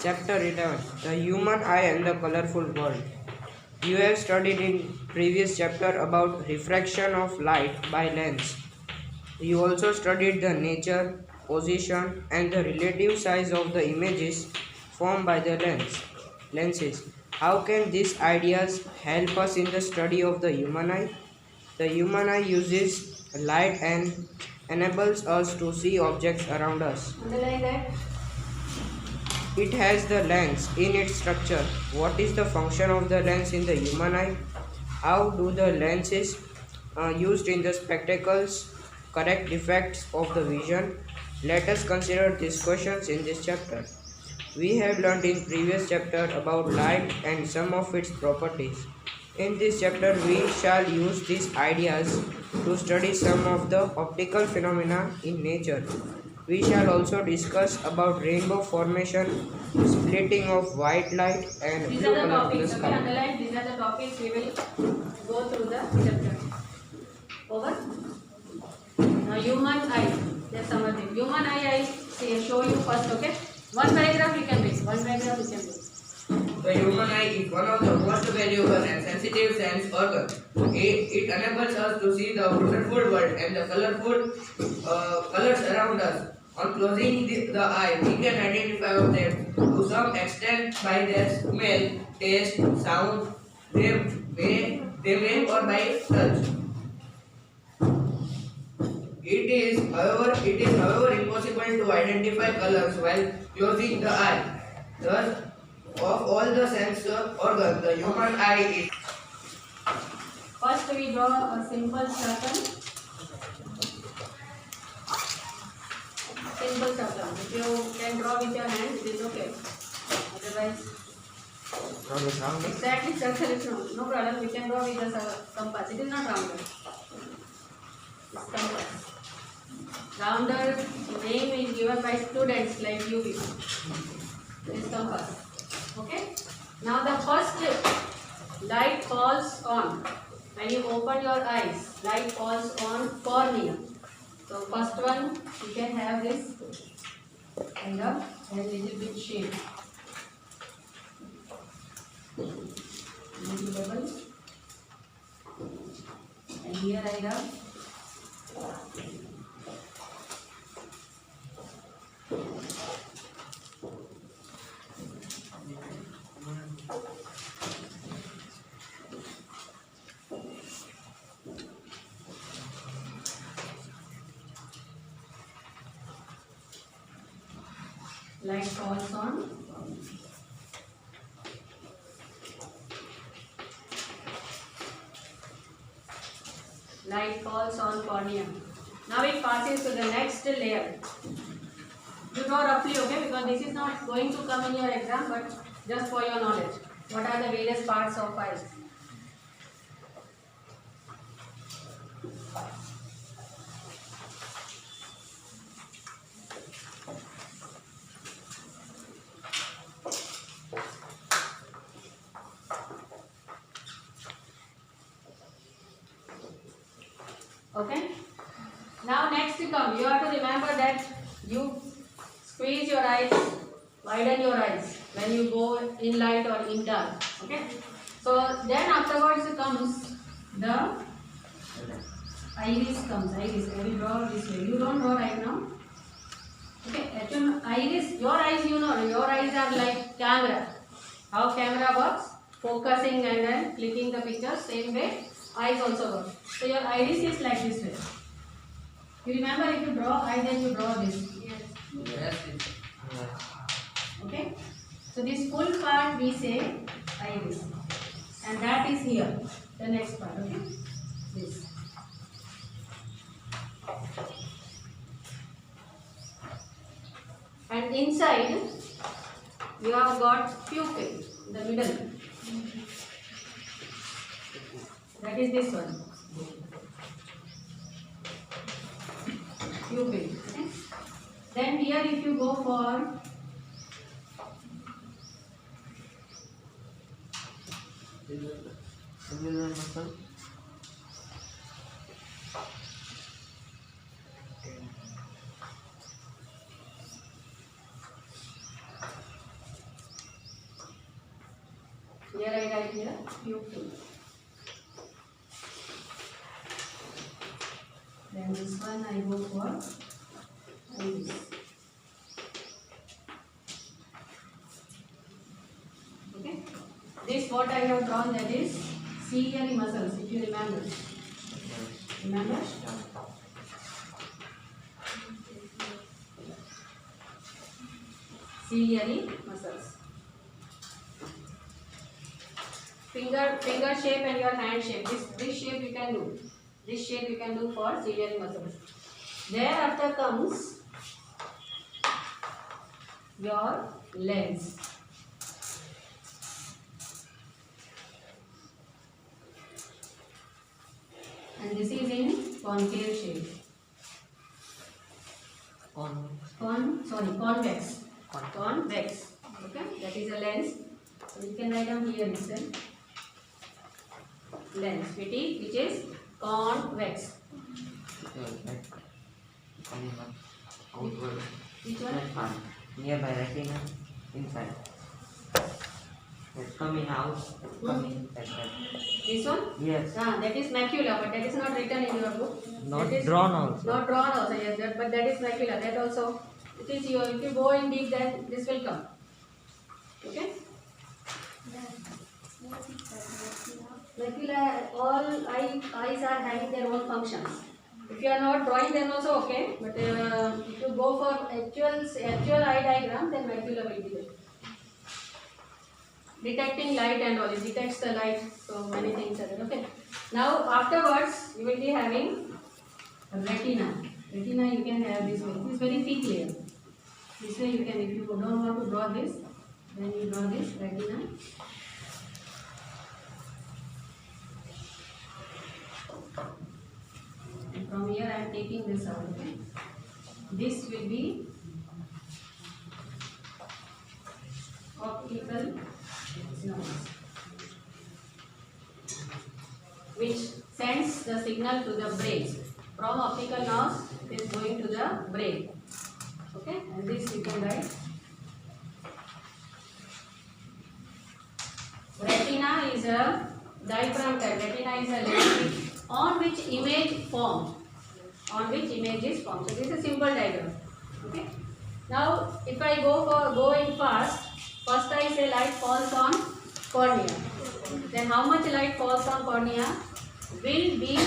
Chapter 11: The Human Eye and the Colorful World. You have studied in previous chapter about refraction of light by lens. You also studied the nature, position, and the relative size of the images formed by the lenses. How can these ideas help us in the study of the human eye? The human eye uses light and enables us to see objects around us. Underline that. It has the lens in its structure. What is the function of the lens in the human eye? How do the lenses used in the spectacles correct defects of the vision? Let us consider these questions in this chapter. We have learned in previous chapter about light and some of its properties. In this chapter we shall use these ideas to study some of the optical phenomena in nature. We shall also discuss about rainbow formation, splitting of white light and These blue are the color of the topics. Okay, sky. underline. These are the topics we will go through the chapter. Over. Now, human eye. Let's summary. Human eye. I say, show you first. Okay. One paragraph you can read. One paragraph you can read. The human eye is one of the most valuable and sensitive sense organs. It enables us to see the wonderful world and the colorful colors around us. On closing the eye, we can identify objects to some extent by their smell, taste, sound, they may or by touch. It is however impossible to identify colors while closing the eye. Thus, of all the sense organs, the human eye is First, we draw a simple circle. Simple circle. If you can draw with your hand, it is okay. Otherwise, exactly circle is no problem. We can draw with the compass. It is not rounder. Compass. Rounder name is given by students like you. This compass. Okay. Now the first light falls on. When you open your eyes, light falls on cornea. So first one you can have this kind of and little bit shape. Little bubble. And here I have light falls on cornea. Now it passes to the next layer. You draw roughly, okay, because this is not going to come in your exam, but just for your knowledge. What are the various parts of eyes? Okay. Now next come. You have to remember that you squeeze your eyes, widen your eyes when you go in light or in dark. Okay. So then afterwards comes the iris comes. Iris. I will draw this way. You don't draw right now. Okay. Actually, iris. Your eyes, you know. Your eyes are like camera. How camera works? Focusing and then clicking the picture. Same way. Eyes also work. So your iris is like this way. You remember if you draw eye, then you draw this. yes. Okay. So this full part we say iris, and that is here. The next part. Okay. This. And inside you have got pupil in the middle. That is this one. Pupil. Okay. Then here if you go for write here pupil. Then this one I go for iris. Okay. This what I have drawn, that is ciliary muscles, if you remember. Remember? Ciliary muscles. Finger shape and your hand shape. This shape you can do. This shape you can do for ciliary muscles. Thereafter comes your lens. And this is in concave shape. Convex. Convex. Okay, that is a lens. So you can write down here itself. Lens, which is convex. Outward. Which one? That part. Nearby retina. Inside. It's coming out. Coming. That's right. This one? Yes. That is macula, but that is not written in your book. Not That is drawn also. Not drawn also, yes, but that is macula. That also, it is your, if you go in deep, then this will come. Okay? Macula, all eyes are having their own functions. If you are not drawing, then also okay. But if you go for actual eye diagram, then macula will be there. Detecting light and all, it detects the light, so many things are there. Okay. Now afterwards, you will be having retina. Retina you can have this way. It is very thick layer. This way you can, if you don't want to draw this, then you draw this retina. And from here I am taking this out. Okay. This will be optical nerves, which sends the signal to the brain. From optical nerves, it is going to the brain. Okay, and this you can write. Retina is a diaphragm type. Retina is a lens on which image formed. On which image is formed. So this is a simple diagram. Okay. Now, if I go in fast. First I say light falls on cornea. Then how much light falls on cornea will be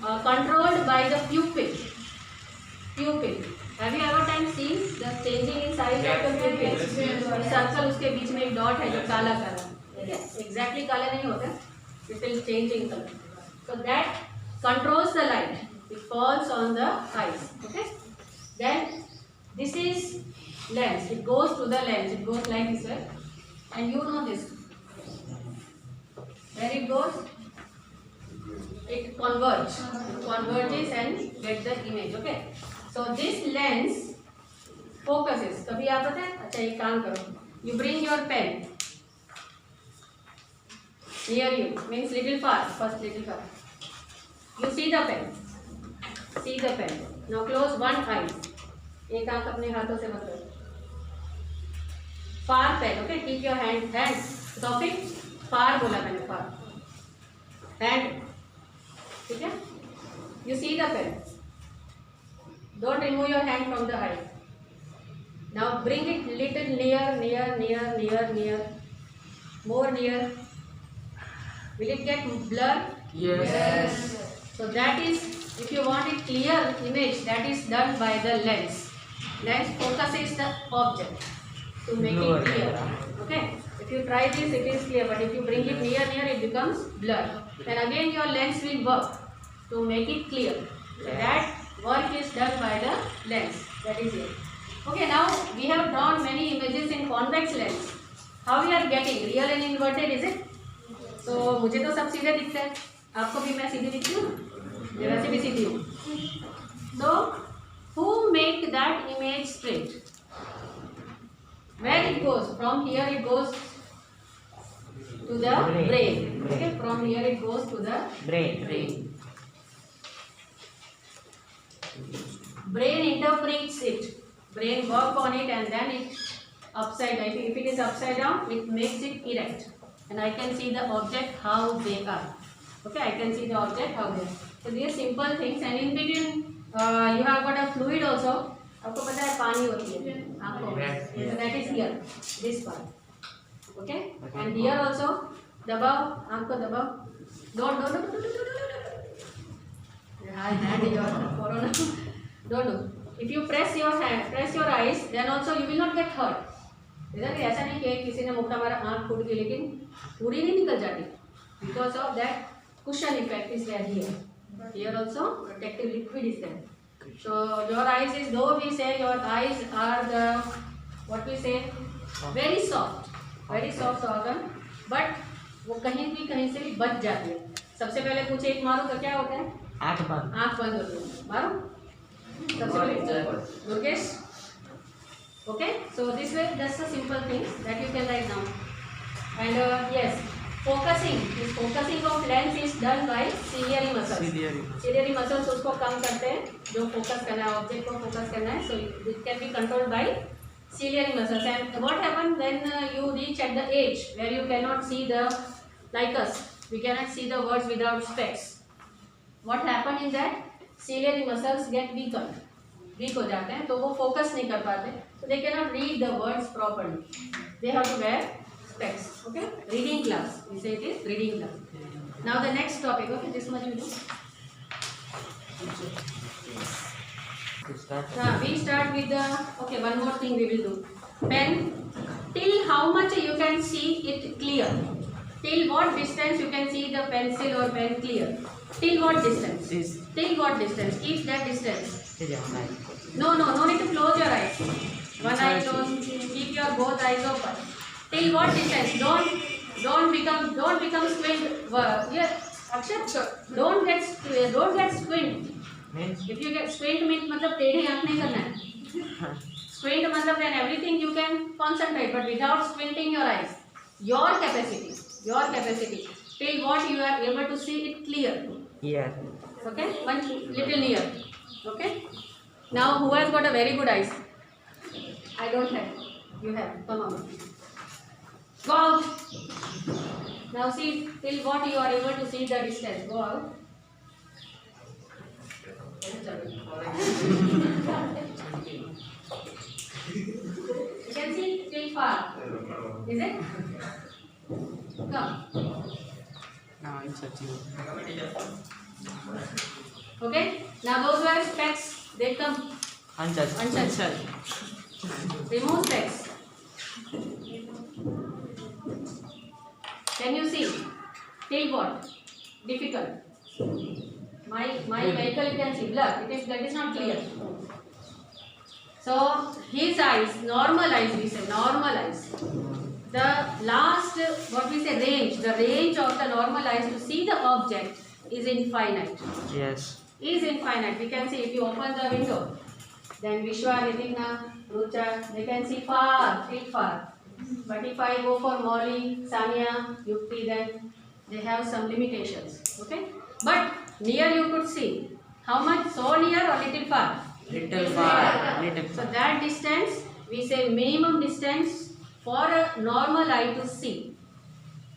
controlled by the pupil. Pupil. Have you ever time seen the changing in size of the pupil? Circle उसके बीच में एक dot है जो काला काला. Exactly काला नहीं होता. It will change in color. So that controls the light. It falls on the eyes. Okay. Then this is lens. It goes to the lens. It goes like this way. And you know this. Where it goes? It converges. It converges and get the image. Okay. So this lens focuses. कभी आप पता है? अच्छा एक काम करो. You bring your pen near you. Means little far. First little far. You see the pen. See the pen. Now close one eye. एक आंख अपने हाथों से मत करो. Far pen, okay? Keep your hand. Stop it. Far बोला मैंने far. Hand. ठीक है? You see the pen. Don't remove your hand from the eye. Now bring it little near. More near. Will it get blur? Yes. So that is, if you want a clear image, that is done by the lens. Lens focuses the object to make it clear. Okay. If you try this, it is clear. But if you bring it near, it becomes blur. Then again your lens will work to make it clear. So that work is done by the lens. That is it. Okay. Now we have drawn many images in convex lens. How we are getting real and inverted, is it? So मुझे तो सब सीधे दिखता है. आपको भी मैं सीधी दिखती हूँ. जरा से भी सीधी हूँ. So who make that image straight? Where it goes? From here it goes to the brain. Okay, from here it goes to the brain. Brain interprets it. Brain work on it and then it upside down. If it is upside down, it makes it erect. and I can see the object how they are. Okay, I can see the object how they are. So these simple things, and in between you have got a fluid also. आपको पता है पानी होती है आंखों में. So that is here, this part. Okay, and here also दबाओ आंख को दबाओ. Don't. I had your corona. Don't do. If you press your eyes, then also you will not get hurt. इधर भी ऐसा नहीं कि किसी ने मुक्का मारा आंख फूट गई लेकिन पूरी नहीं निकल जाती. Because of that cushion effect is there here. Here also protective liquid is there. So your eyes is, though we say your eyes are the, what we say, very soft organ, but वो कहीं से भी बच जाती है. सबसे पहले कुछ एक मारो तो क्या होता है? आँख बंद होती है. मारो सबसे पहले Durgesh. Okay, so this way that's the simple things that you can write down. And yes, focusing of lens is done by ciliary muscles. Ciliary muscles उसको कम करते हैं, जो focus करना है, object को focus करना है, so it can be controlled by ciliary muscles. And what happens when you reach at the age where you cannot see the, like us, we cannot see the words without specs. What happen in that? Ciliary muscles get weak हो जाते हैं, तो वो focus नहीं कर पाते, so they cannot read the words properly. They have to wear specs. Okay, reading class. We say it is reading class. Now the next topic. Okay, this much we do. We start with the. Okay, one more thing we will do. Pen. Till how much you can see it clear? Till what distance you can see the pencil or pen clear? Till what distance? Till what distance? Keep that distance. No need to close your eyes. One eye closed. Keep your both eyes open. Till what distance? Don't become squint. Akshat, don't get squint. If you get squint means मतलब टेढ़ी आँख नहीं करना है. Squint मतलब then everything you can concentrate, but without squinting your eyes. Your capacity. Till what you are able to see it clear. Yeah. Okay, one little near. Okay. Now who has got a very good eyes? I don't have. You have. Come on. Go out. Now see till what you are able to see the distance. Go out. You can see till far. Is it? Come. Now I'm searching. Okay. Now those who have specs, they come. Untouched. Remove specs. Can you see? Till what? Difficult. My vehicle you can see blur. That is not clear. So his eyes, normal eyes we say, normal eyes. The last, what we say, range, the range of the normal eyes to see the object is infinite. Yes. Is infinite. We can see if you open the window, then Vishwa, Nitigna, Rucha, they can see far, till far. But if I go for Molly, Sania, Yukti, then they have some limitations. Okay? But near you could see. How much? So near or little far? Little far. So that distance, we say minimum distance for a normal eye to see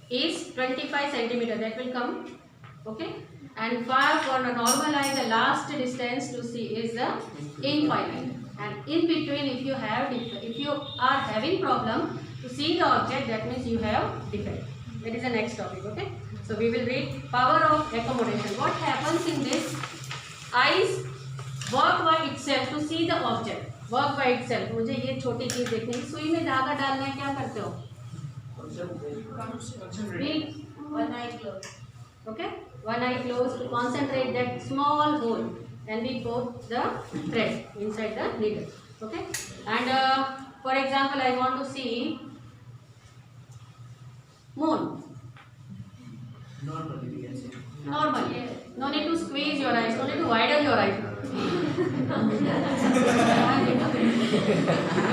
is 25 centimeter. That will come. Okay? And far for a normal eye, the last distance to see is the infinite. And in between, if you are having problem to see the object, that means you have defect. That is the next topic. Okay? So we will read power of accommodation. What happens in this? Eyes work by itself to see the object. Work by itself. मुझे ये छोटी चीज देखनी है. सुई में धागा डालना है, क्या करते हो? Read. One eye closed. Okay? One eye closed to concentrate that small hole, and we put the thread inside the needle. Okay? And for example, I want to see moon. Normally we can say. Normally. No need to squeeze your eyes. No need to widen your eyes. No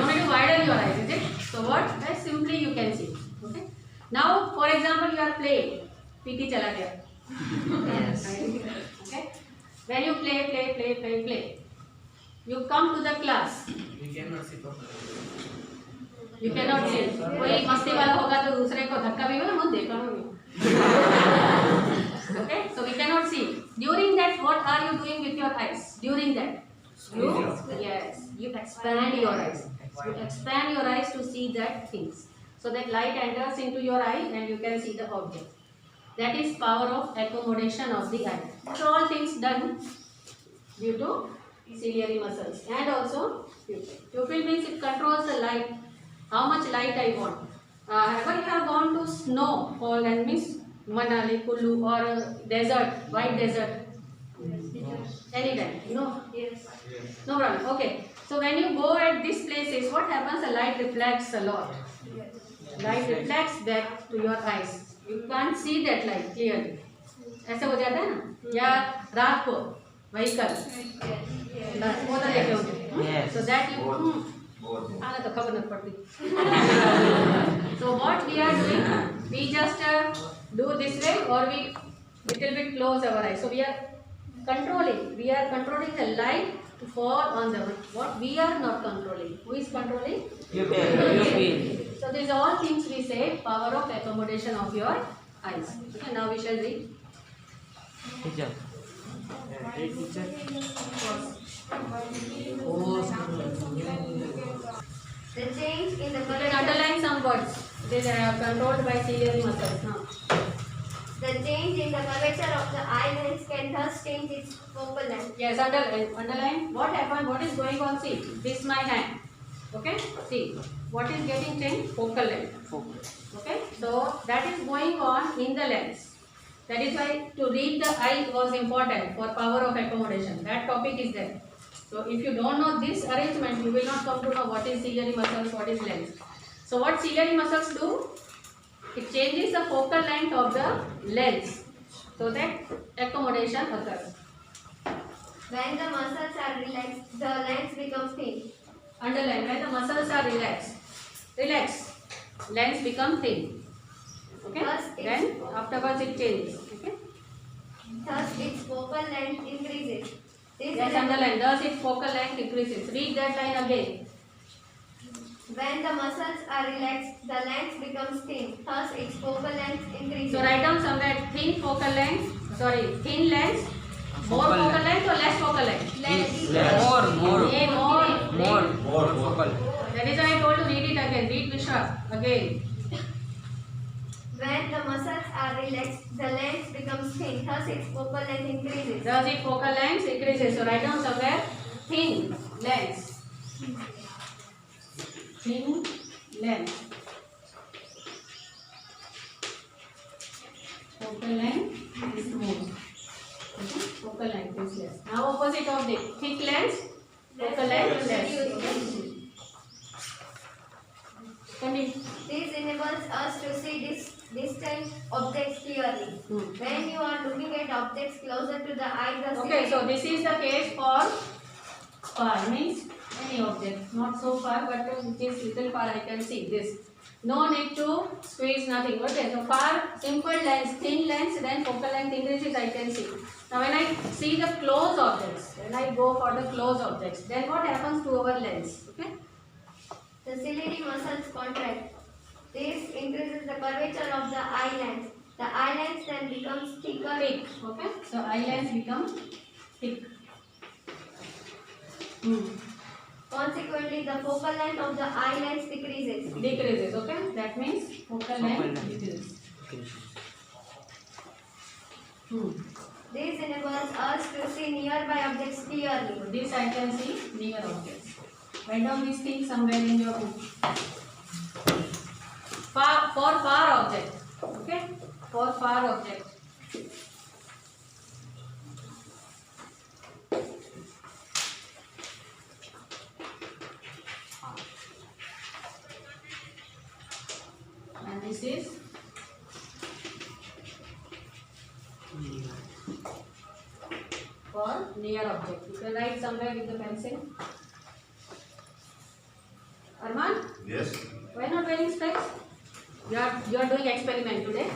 need to widen your eyes, is it? So what? Very simply you can see. Okay. Now, for example, you are playing. PT chala gaya. Yes. Okay. When you play, you come to the class. We cannot see properly. You cannot see. कोई मस्ती वाला होगा तो दूसरे को धक्का भी मैं देखा नहीं. Okay, so we cannot see. During that, what are you doing with your eyes? During that, you expand your eyes. You expand your eyes to see that things. So that light enters into your eye and you can see the object. That is power of accommodation of the eye. So all things done due to ciliary muscles and also pupil. Pupil means it controls the light. How much light I want. Ever you have gone to snow fall and means Manali, Kullu or desert, white desert? Anytime? No? Yes. No problem. Okay. So when you go at these places, what happens? The light reflects a lot. Light reflects back to your eyes. You can't see that light clearly. ऐसे हो जाता है ना? या रात को vehicle. वो तो देखे होंगे. So that you आना तो खबर नहीं पड़ती. So what we are doing? We just do this way or we little bit close our eyes. So we are controlling. We are controlling the light to fall on the what we are not controlling. Who is controlling? Pupil. So these all things we say power of accommodation of your eyes. Okay, now we shall read. Teacher. The change in the You can underline some words. They are controlled by ciliary muscles. Now, The change in the curvature of the eye lens can thus change its focal length. yes, underline. What happened? What is going on? See, this is my hand. Okay. See, what is getting changed? Focal length. Okay. So that is going on in the lens. That is why to read the eye was important for power of accommodation. That topic is there. So if you don't know this arrangement, you will not come to know what is ciliary muscles, what is lens. So what ciliary muscles do? It changes the focal length of the lens so that accommodation occurs. When the muscles are relaxed, the lens becomes thin. Underline, when the muscles are relaxed, lens become thin. Okay? Then afterwards it changes. Okay? Thus, its focal length increases. This Yes, is underline. Thus its focal length increases. Read that line again. when the muscles are relaxed, the lens becomes thin. Thus, its focal length increases. So write down somewhere thin focal length. Sorry, thin lens. More Focal focal length or less focal length? More. A more. More focal. That is why I told to read it again. Read Vishwa again. When the muscles are relaxed, the lens becomes thin. Thus, its focal length increases. Thus its focal length increases. So write down somewhere thin lens. Thin lens. Focal length is more. Okay? Focal length is less. Now opposite of the thick lens, focal length is less. Continue. This enables us to see distant objects clearly. When you are looking at objects closer to the eye, the Okay, so this is the case for far, means any object, not so far, but it is little far. I can see this. No need to squeeze, nothing. Okay, so far, simple lens, thin lens, then focal length increases. I can see. Now, when I see the close objects, when I go for the close objects, then what happens to our lens? Okay. The ciliary muscles contract. This increases the curvature of the eye lens. The eye lens then becomes thicker. Thick. Okay. So eye lens becomes thick. Consequently, the focal length of the eye lens decreases. Decreases. Okay. That means focal length decreases. This enables us to see nearby objects clearly. This I can see near objects. Write down these things somewhere in your book. For far object. Okay. For far object. And this is for near object. You can write somewhere with the pencil. Arman, Yes. why not wearing specs? You are doing experiment today.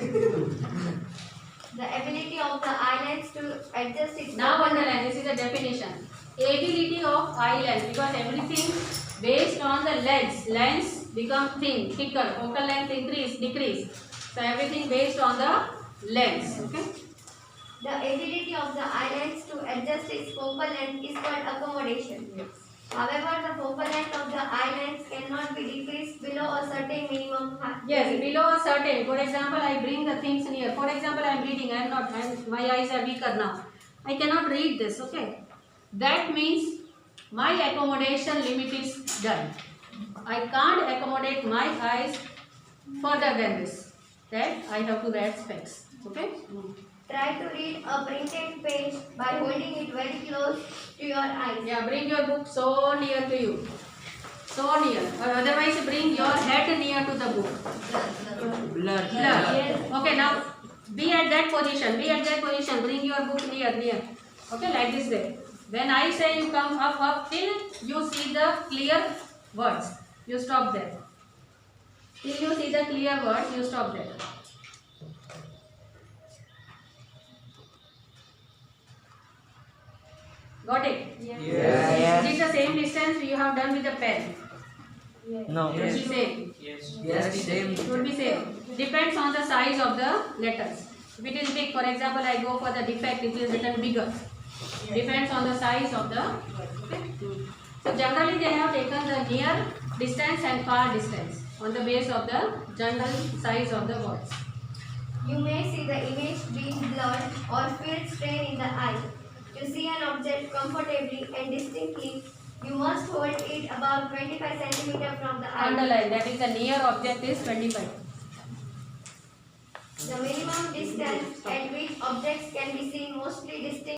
The ability of the eye lens to adjust its Now focal underline. This is a definition. Ability of eye lens, because everything based on the lens become thin, thicker, focal length increase, decrease. So everything based on the lens. Okay. The ability of the eye lens to adjust its focal length is called accommodation. However, the focal length of the eye lens cannot be decreased below a certain minimum height. Yes, below a certain. For example, I bring the things near. For example, I am reading. I am not. My eyes are weaker now. I cannot read this. Okay. That means my accommodation limit is done. I can't accommodate my eyes further than this. That I have to wear specs. Okay. Try to read a printed page by holding it very close to your eyes. Yeah, bring your book so near to you. So near. Or otherwise, bring your head near to the book. Blur. Blur. Okay, now be at that position. Be at that position. Bring your book near. Okay, like this way. When I say you come up till you see the clear words. You stop there. Till you see the clear words, you stop there. Got it? Yes. Is it the same distance you have done with the pen? No. It will be same. Yes, same. It would be same. Depends on the size of the letters. If it is big, for example, I go for the defect, it is written bigger. Depends on the size of the. Okay. So generally they have taken the near distance and far distance on the base of the general size of the words. You may see the image being blurred or feel strain in the eye. To see an object comfortably and distinctly, you must hold it about 25 cm from the eye. Underline, that is the near object is 25. The minimum distance at which objects can be seen mostly distinct